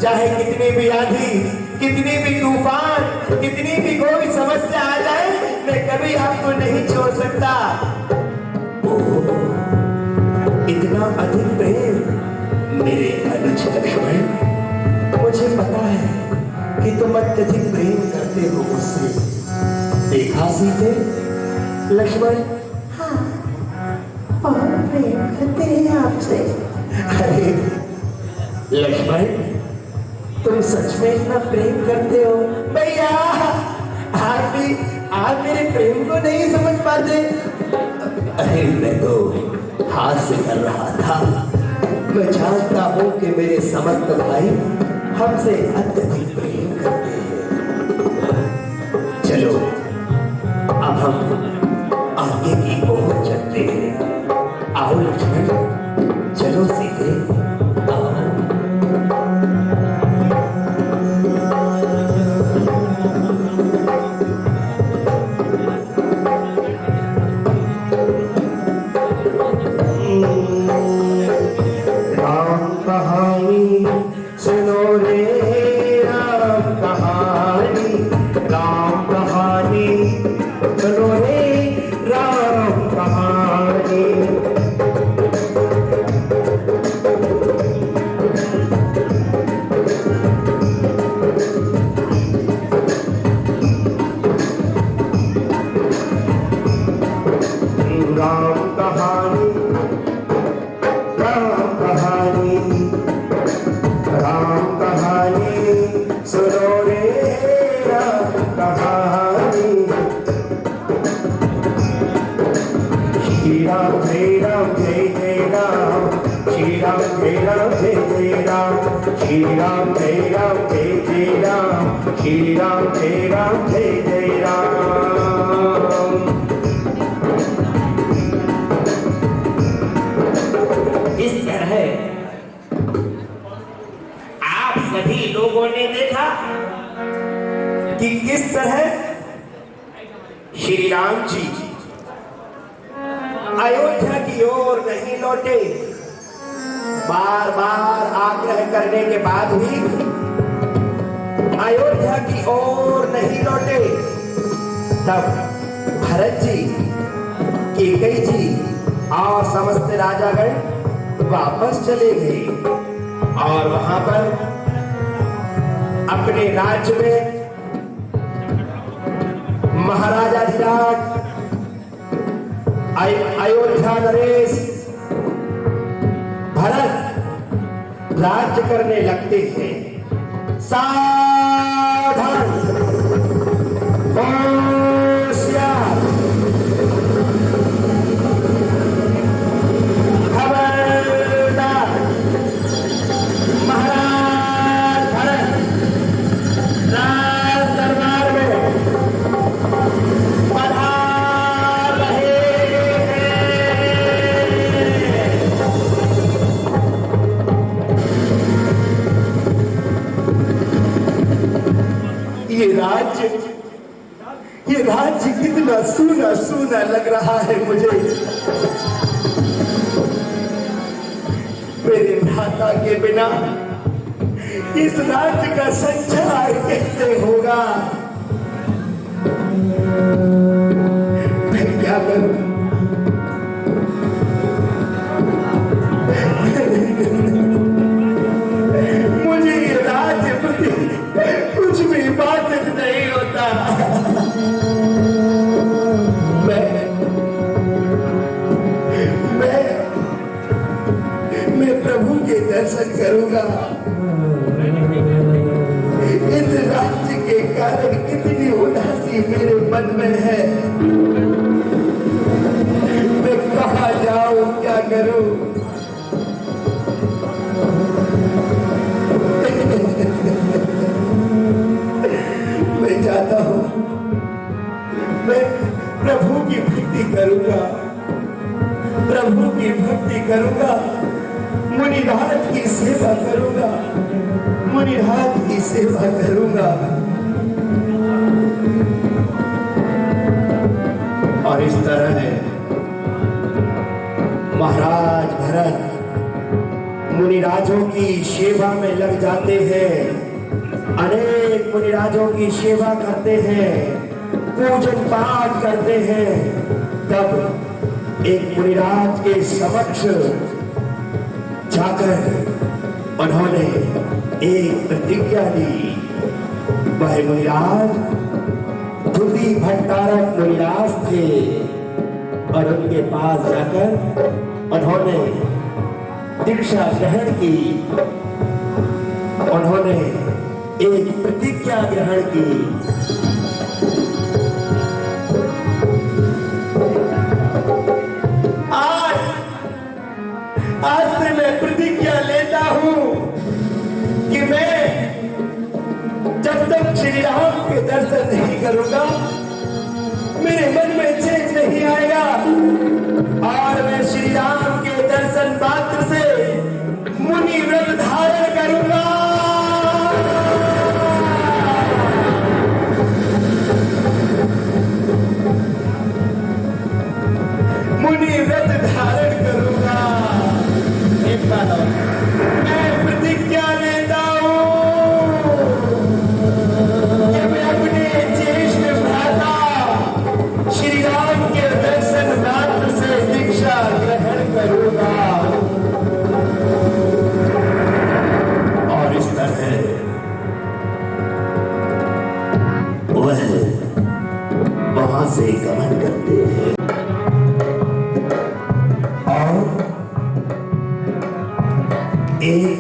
चाहे कितनी भी आंधी, कितनी भी तूफान, कितनी भी कोई समस्या आ जाए, मैं कभी आपको नहीं छोड़ सकता। ओह, इतना अधिक प्रेम मेरे अनुज लक्ष्मण, मुझे पता है कि तुम अत्यधिक प्रेम करते हो मुझसे। देखा सीते लक्ष्मण? हाँ, बहुत प्रेम करते हैं आपसे। अरे लक्ष्मण, तुम सच में इतना प्रेम करते हो? भैया, आप मेरे प्रेम को नहीं समझ पाते। अरे मैं तो हास्य कर रहा था। मैं जानता हूँ कि मेरे समस्त भाई हमसे अत्यधिक प्रेम करते हैं। चलो अब हम आगे की ओर चलते हैं। आओ लक्ष्मण, चलो सीधे आओ। राम कहानी सुनो रे, राम कहानी, राम कहानी सुनो रे, राम कहानी। राम कहानी, राम कहानी, राम कहानी सुनो रे, राम कहानी। श्री राम जय राम जय जय राम, श्री राम जय राम जय जय राम, श्री राम जय राम जय जय राम, श्री राम जय राम जय जय राम। इस तरह आप सभी लोगों ने देखा कि किस तरह श्री राम जी अयोध्या की ओर नहीं लौटे। बार बार आग्रह करने के बाद भी अयोध्या की ओर नहीं लौटे। तब भरत जी, कैकेयी जी समस्त राजागण वापस चले गए और वहां पर अपने राज्य में महाराजाधिराज अयोध्या नरेश भरत राज्य करने लगते हैं। सावधान, होशियार, खबरदार, महाराज भरत राज दरबार में पधार रहे हैं। ये राज्य कितना सूना सूना लग रहा है मुझे। मेरे भ्राता के बिना इस राज्य का संचार कैसे होगा? मैं क्या करूं? मुझे ये राज्य प्रति कुछ भी बाधित नहीं होता। मैं प्रभु के दर्शन करूंगा। इस राज्य के कारण कितनी उदासी मेरे मन में है। मैं कहाँ जाऊं, क्या करूं? मैं चाहता हूं मैं प्रभु की भक्ति करूंगा, प्रभु की भक्ति करूंगा, मुनिराज की सेवा करूंगा, मुनिराज की सेवा करूंगा। और इस तरह महाराज भरत मुनिराजों की सेवा में लग जाते हैं। अनेक मुनिराजों की सेवा करते हैं, पूजन पाठ करते हैं। तब एक मुनिराज के समक्ष जाकर उन्होंने एक प्रतिज्ञा ली। वह मुनिराज धुती भट्टारक मुनिराज थे और उनके पास जाकर उन्होंने दीक्षा ग्रहण की। उन्होंने एक प्रतिज्ञा ग्रहण की। आज से मैं प्रतिज्ञा लेता हूं कि मैं जब तक श्री राम के दर्शन नहीं करूंगा मेरे मन में चैन नहीं आएगा और मैं श्री राम के दर्शन मात्र से मुनि व्रत धारण करूंगा। मुनि व्रत धारण करूंगा। एक बात और, मैं प्रतिज्ञा लेता हूं कि मैं अपने ज्येष्ठ भ्राता श्री राम के दर्शन मात्र से दीक्षा ग्रहण करूंगा। और इस तरह वह वहां से गमन करते हैं और एक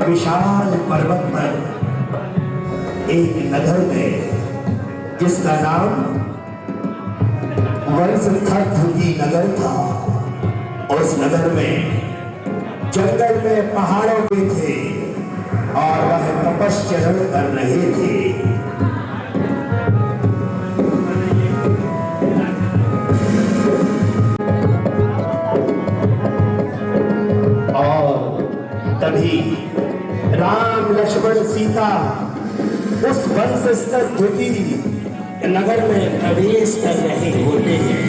विशाल पर्वत पर एक नगर में जिसका नाम वंशधुकी नगर था, उस नगर में जंगल में पहाड़ों पे थे और वह तपश्चरण कर रहे थे। तभी राम लक्ष्मण सीता उस वंशधुकी नगर में प्रवेश कर रहे होते हैं।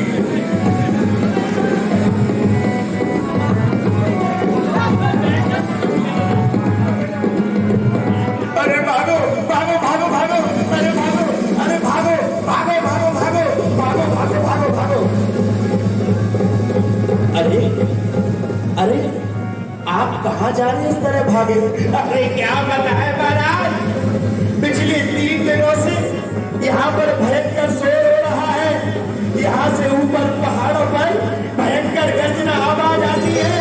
अरे भागो भागो भागो भागो, अरे भागो, अरे भागो भागो भागो भागो भागो भागो भागो भागो। जाने इस तरह भागे? अरे क्या बताए महाराज, पिछले 3 दिनों से यहाँ पर भयंकर शोर हो रहा है। यहाँ से ऊपर पहाड़ों पर भयंकर गर्जना आवाज आती है।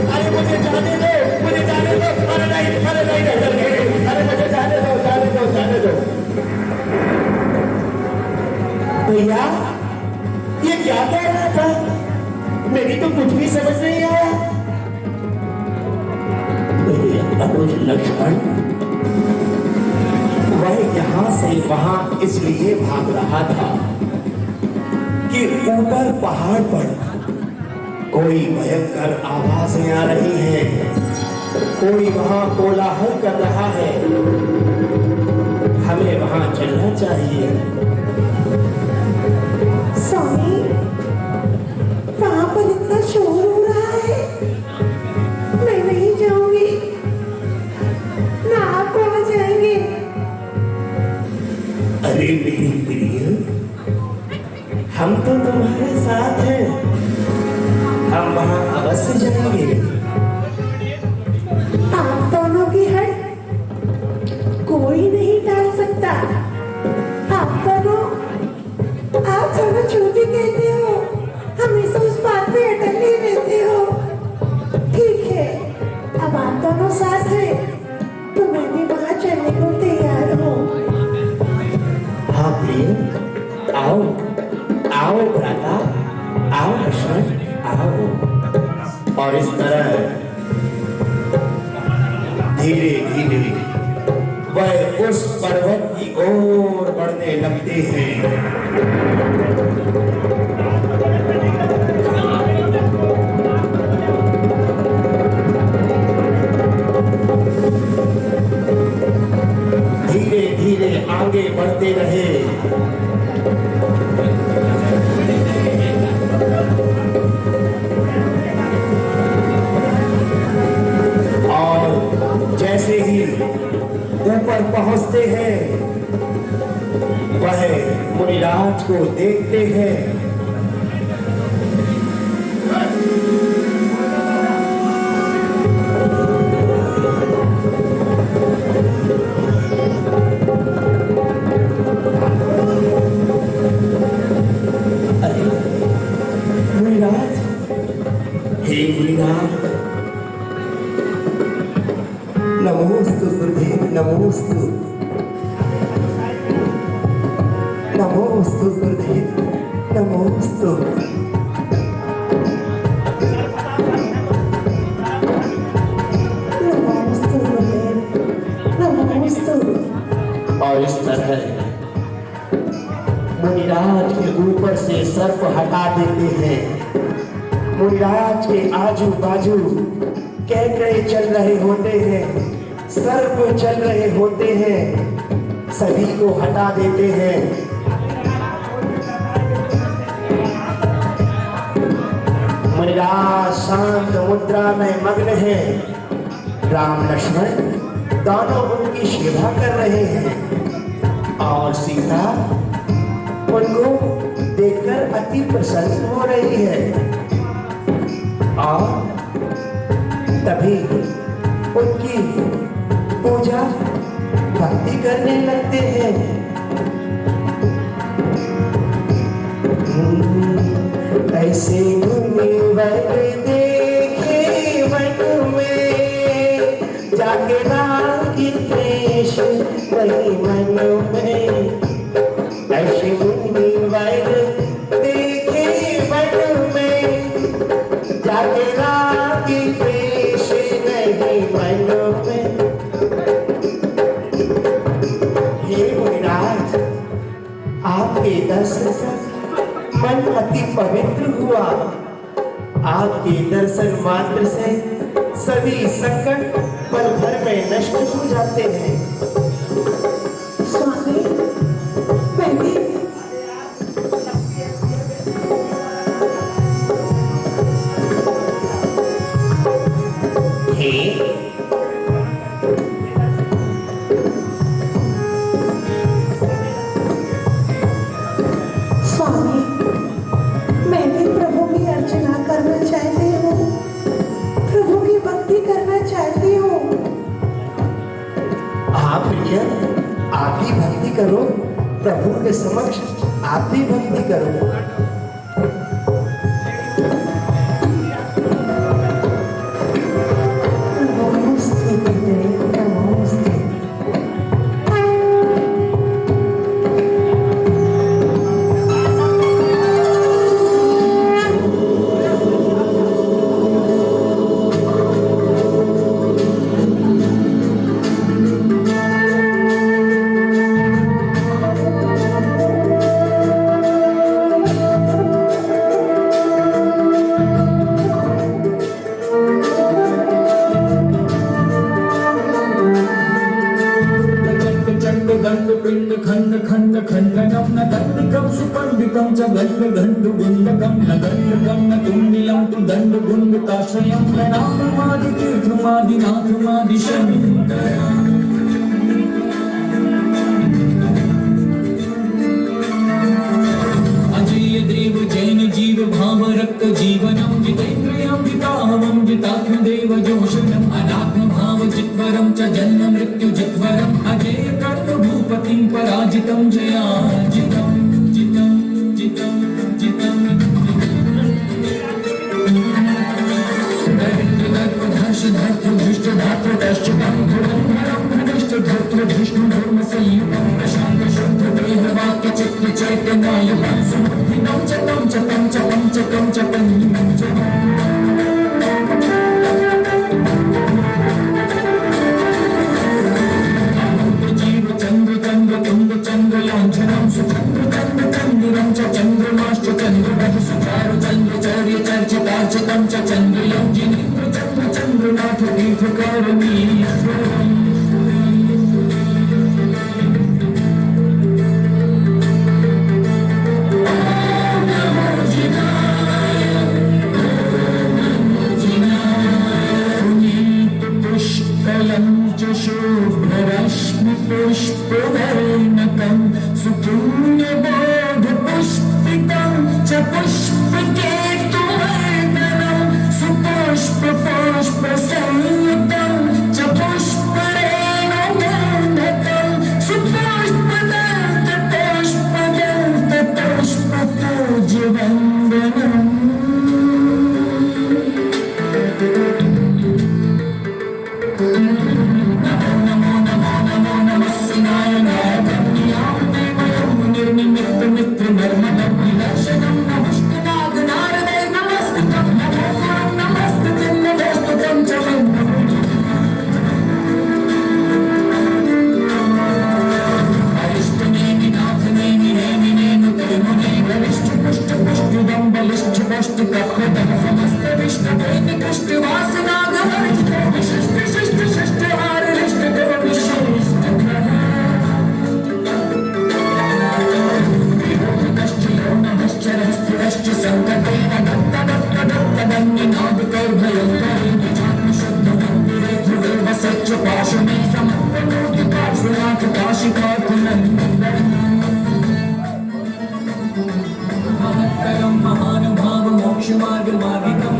अरे मुझे जाने दो, मुझे जाने दो। अरे नहीं, अरे नहीं, अरे मुझे जाने दो, जाने दो, जाने दो। भैया ये क्या कह रहा था? मेरी तो कुछ भी समझ नहीं आया। मेरे अनुज लक्ष्मण वह यहाँ से वहां इसलिए भाग रहा था कि ऊपर पहाड़ पर कोई भयंकर आवाजें आ रही हैं, कोई वहां कोलाहल कर रहा है। हमें वहां चलना चाहिए। स्वामी, वहां पर इतना शोर हो रहा है, मैं नहीं जाऊंगी ना, आप वहां जाएंगे। अरे मेरी प्रिय, हम तो तुम्हारे साथ हैं, हम वहां अवश्य जाएंगे। आप दोनों की हट कोई नहीं डाल सकता। आप दोनों झूठी कहते हो, हमेशा उस बात पे अटल ही रहते हो। ठीक है, अब आप दोनों साथ हैं तो मैं भी वहां चलने को तैयार हूँ। हाँ प्रिय, आओ आओ भ्राता, आओ लक्ष्मण, आओ। और इस तरह धीरे धीरे वह उस पर्वत की ओर बढ़ने लगते हैं। धीरे धीरे आगे बढ़ते रहे। और जैसे ही ऊपर पहुंचते हैं, वह मुनिराज को देखते हैं। अरे मुनिराज, हे मुनिराज, नमोस्तु गुरुदेव, नमोस्तु, नमोस्तु गुरुदेव, नमोस्तु। नमोस्तु गुरुदेव, नमोस्तु। और इस तरह मुनिराज के ऊपर से सर्प हटा देते हैं। मुनिराज के आजू बाजू कैकड़े चल रहे होते हैं, सर्प चल रहे होते हैं, सभी को हटा देते हैं। मुनिराज शांत मुद्रा में मग्न है। राम लक्ष्मण दोनों उनकी सेवा कर रहे हैं और सीता उनको देखकर अति प्रसन्न हो रही है। और तभी उनकी पूजा भक्ति करने लगते हैं। ऐसे मुनिवर देखे वन में, जाके रागी देश वही मन में। ऐसे मुनिवर देखे वन में, जाके रागी देश नहीं मन में। हे मुनिराज, आपके दर्शन से मन अति पवित्र हुआ। आपके दर्शन मात्र से सभी संकट पल भर में नष्ट हो जाते हैं। स्वामी, मैं भी स्वामी, मैं भी प्रभु की अर्चना करना चाहती हूँ, प्रभु की भक्ति करना चाहती पंडितं च गण्डगण्डगुण्डकं न गण्डकं न तुण्डिलं तु दण्डगुण्डकाश्रयं प्रणाममादितीर्थमादिनाथमादिशङ्करम् अजय देव जैन जीव भाव रक्त जीवनं जितेन्द्रियं जिताहवं जितात्मदेव जोषणम् अनात्म भाव जित्वरं च जन्म मृत्यु जित्वरम् अजय कर्म भूपतिं पराजितं जयाजितं जितं जितं जितं दरिद्र दर्प धर्ष धर्तृ धृष्ट धातृ तश्चितं धुरं धनिष्ठ धर्तृ धृष्णु धर्म संयुतं प्रशान्त शुद्ध देह वाक्य चित्त चैतन्ययुतं सुबुद्धिनं च तं च तं च तं च तं च तं च जीव चंद्र चंद्र तुंग चंद्र लांछनं सुचंद्र चंद्र चंद्रं च चंद्रमाश्च चंद्रवत् सुचारु चंद्र चर्य चर्चितार्चितं च चंद्रयं जिनेन्द्र चंद्र चंद्रनाथ तीर्थकारणीश्वरम् पुष्कलं च शुभ्ररश्मिपुष्पवर्णकं सुपुण्यबोधपुष्पितं च पुष्पकेतुवर्धनं सुपुष्पपुष्पसंयुतं च पुष्परेणुगन्धकं सुपुष्पदन्तपुष्पदन्तपुष्पपूज्यवन्दनम् महानुभाव मोक्ष मार्ग मार्गिकं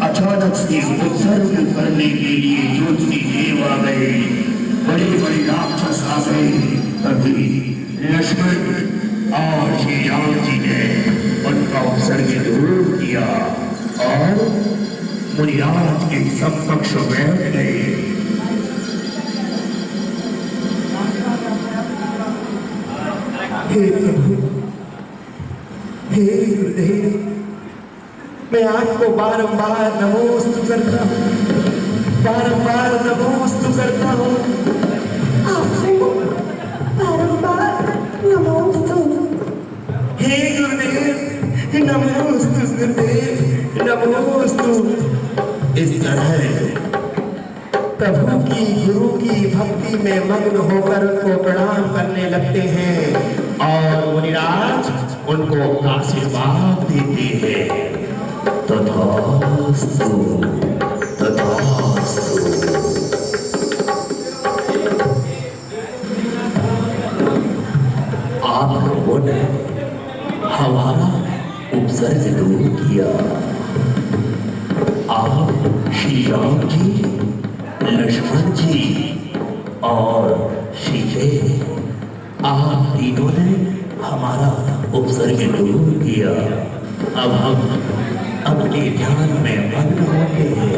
अचानक से उत्सर्ग करने के लिए ज्योति देव आ गए, बड़े बड़े राक्षस आ गए। तभी लक्ष्मण और श्री राम जी ने उनका उत्सर्ग दूर किया और मुनिराज के समक्ष बैठ गए। हे प्रभु, हे गुरुदेव, मैं आपको बारंबार नमोस्तु करता हूँ, बारंबार नमोस्तु करता हूँ। आपको बारंबार नमोस्तु। नमोस्तु गुरुदेव, नमोस्तु। इस तरह प्रभु की गुरु की भक्ति में मग्न होकर उनको प्रणाम करने लगते हैं और मुनिराज उनको आशीर्वाद देते हैं। तथास्तु, तथास्तु। आप लोगों ने हमारा उपसर्ग दूर किया। आप श्री राम जी, लक्ष्मण जी और सीते, आप तीनों ने हमारा उपसर्ग दूर किया। अब हम अपने ध्यान में मग्न होते हैं।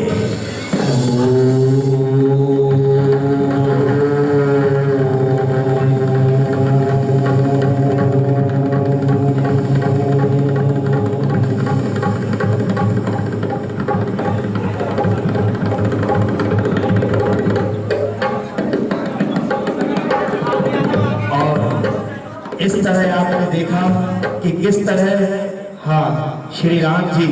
इस तरह आपने देखा कि किस तरह हाँ श्री राम जी